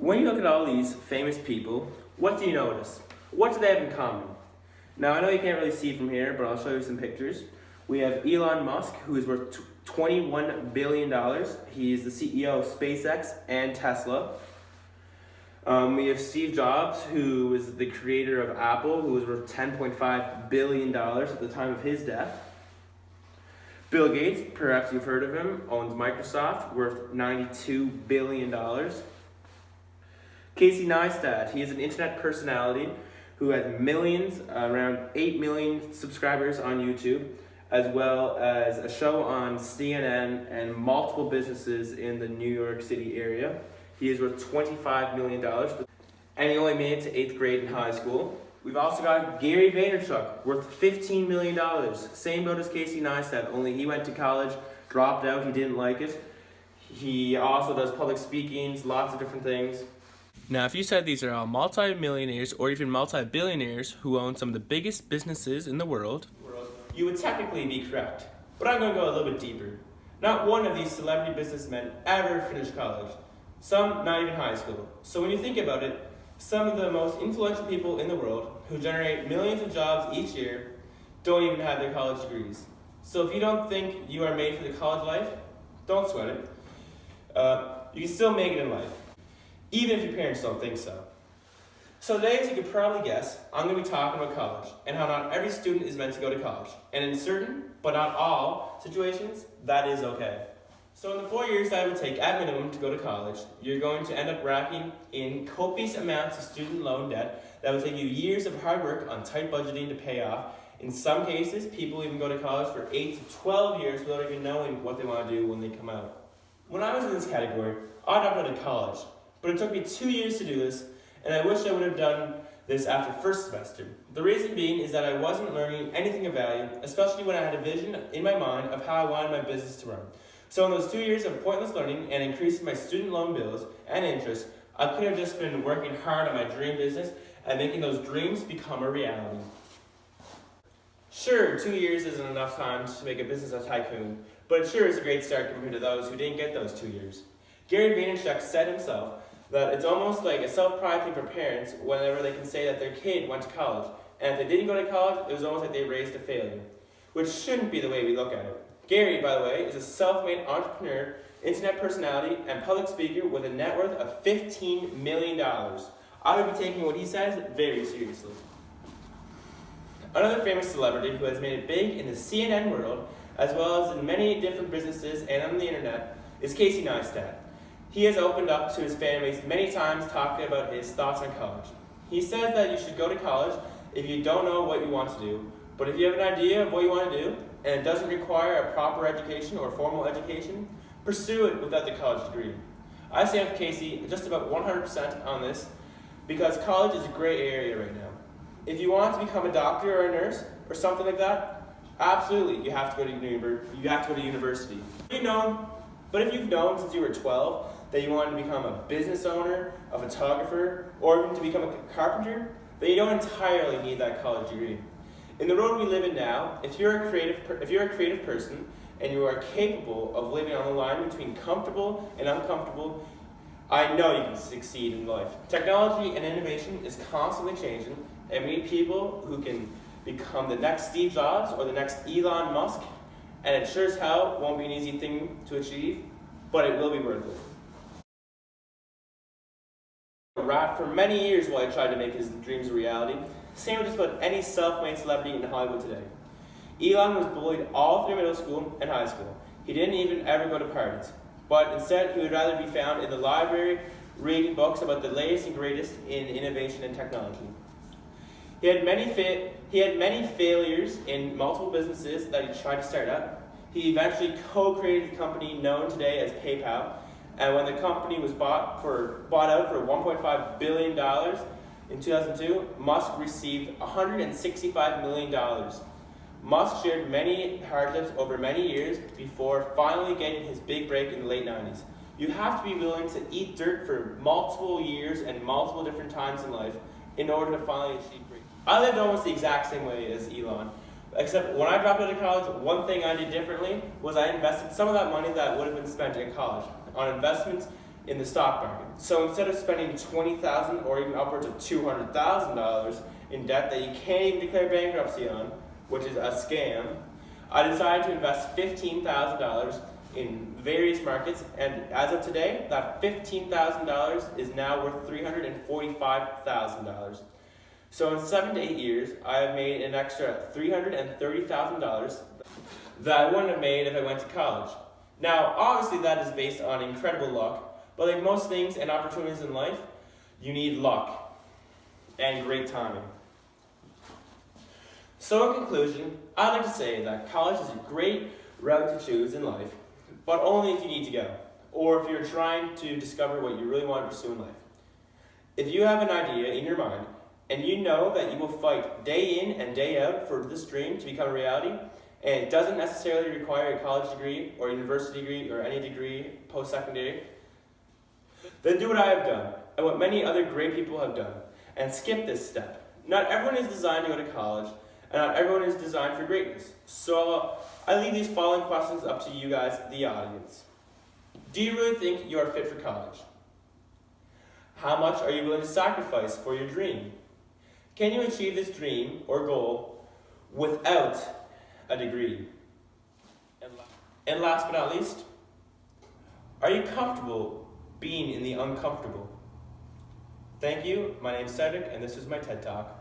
When you look at all these famous people, what do you notice? What do they have in common? Now, I know you can't really see from here, but I'll show you some pictures. We have Elon Musk, who is worth $21 billion. He is the CEO of SpaceX and Tesla. We have Steve Jobs, who is the creator of Apple, who was worth $10.5 billion at the time of his death. Bill Gates, perhaps you've heard of him, owns Microsoft, worth $92 billion. Casey Neistat, he is an internet personality who has millions, around 8 million subscribers on YouTube, as well as a show on CNN and multiple businesses in the New York City area. He is worth $25 million, and he only made it to 8th grade in high school. We've also got Gary Vaynerchuk, worth $15 million. Same boat as Casey Neistat, only he went to college, dropped out, he didn't like it. He also does public speakings, lots of different things. Now, if you said these are all multi-millionaires or even multi-billionaires who own some of the biggest businesses in the world, you would technically be correct. But I'm going to go a little bit deeper. Not one of these celebrity businessmen ever finished college. Some not even high school. So when you think about it, some of the most influential people in the world who generate millions of jobs each year don't even have their college degrees. So if you don't think you are made for the college life, don't sweat it. You can still make it in life, even if your parents don't think so. So today, as you could probably guess, I'm going to be talking about college and how not every student is meant to go to college. And in certain, but not all, situations, that is okay. So in the 4 years that it would take at minimum to go to college, you're going to end up racking in copious amounts of student loan debt that would take you years of hard work on tight budgeting to pay off. In some cases, people even go to college for 8 to 12 years without even knowing what they want to do when they come out. When I was in this category, I dropped out of college, but it took me 2 years to do this, and I wish I would have done this after first semester. The reason being is that I wasn't learning anything of value, especially when I had a vision in my mind of how I wanted my business to run. So in those 2 years of pointless learning and increasing my student loan bills and interest, I could have just been working hard on my dream business and making those dreams become a reality. Sure, 2 years isn't enough time to make a business a tycoon, but it sure is a great start compared to those who didn't get those 2 years. Gary Vaynerchuk said himself that it's almost like a self-pride thing for parents whenever they can say that their kid went to college, and if they didn't go to college, it was almost like they raised a failure, which shouldn't be the way we look at it. Gary, by the way, is a self-made entrepreneur, internet personality, and public speaker with a net worth of $15 million. I would be taking what he says very seriously. Another famous celebrity who has made it big in the CNN world, as well as in many different businesses and on the internet, is Casey Neistat. He has opened up to his fan base many times talking about his thoughts on college. He says that you should go to college if you don't know what you want to do, but if you have an idea of what you want to do, and it doesn't require a proper education or formal education, pursue it without the college degree. I stand with Casey just about 100% on this because college is a gray area right now. If you want to become a doctor or a nurse or something like that, absolutely, you have to go to university. But if you've known since you were 12 that you wanted to become a business owner, a photographer, or even to become a carpenter, then you don't entirely need that college degree. In the world we live in now, if you're a creative person and you are capable of living on the line between comfortable and uncomfortable, I know you can succeed in life. Technology and innovation is constantly changing, and we need people who can become the next Steve Jobs or the next Elon Musk, and it sure as hell won't be an easy thing to achieve, but it will be worth it. A rat for many years while he tried to make his dreams a reality. Same with just about any self-made celebrity in Hollywood today. Elon was bullied all through middle school and high school. He didn't even ever go to parties. But instead, he would rather be found in the library reading books about the latest and greatest in innovation and technology. He had many failures in multiple businesses that he tried to start up. He eventually co-created a company known today as PayPal. And when the company was bought out for $1.5 billion in 2002, Musk received $165 million. Musk shared many hardships over many years before finally getting his big break in the late 90s. You have to be willing to eat dirt for multiple years and multiple different times in life in order to finally achieve great. I lived almost the exact same way as Elon. Except when I dropped out of college, one thing I did differently was I invested some of that money that would have been spent in college on investments in the stock market. So instead of spending $20,000 or even upwards of $200,000 in debt that you can't even declare bankruptcy on, which is a scam, I decided to invest $15,000 in various markets, and as of today, that $15,000 is now worth $345,000. So in 7 to 8 years, I have made an extra $330,000 that I wouldn't have made if I went to college. Now, obviously that is based on incredible luck, but like most things and opportunities in life, you need luck and great timing. So in conclusion, I'd like to say that college is a great route to choose in life, but only if you need to go, or if you're trying to discover what you really want to pursue in life. If you have an idea in your mind, and you know that you will fight day in and day out for this dream to become a reality, and it doesn't necessarily require a college degree or university degree or any degree post-secondary, then do what I have done and what many other great people have done, and skip this step. Not everyone is designed to go to college, and not everyone is designed for greatness. So I leave these following questions up to you guys, the audience. Do you really think you are fit for college? How much are you willing to sacrifice for your dream? Can you achieve this dream or goal without a degree? And last but not least, are you comfortable being in the uncomfortable? Thank you. My name is Cedric, and this is my TED Talk.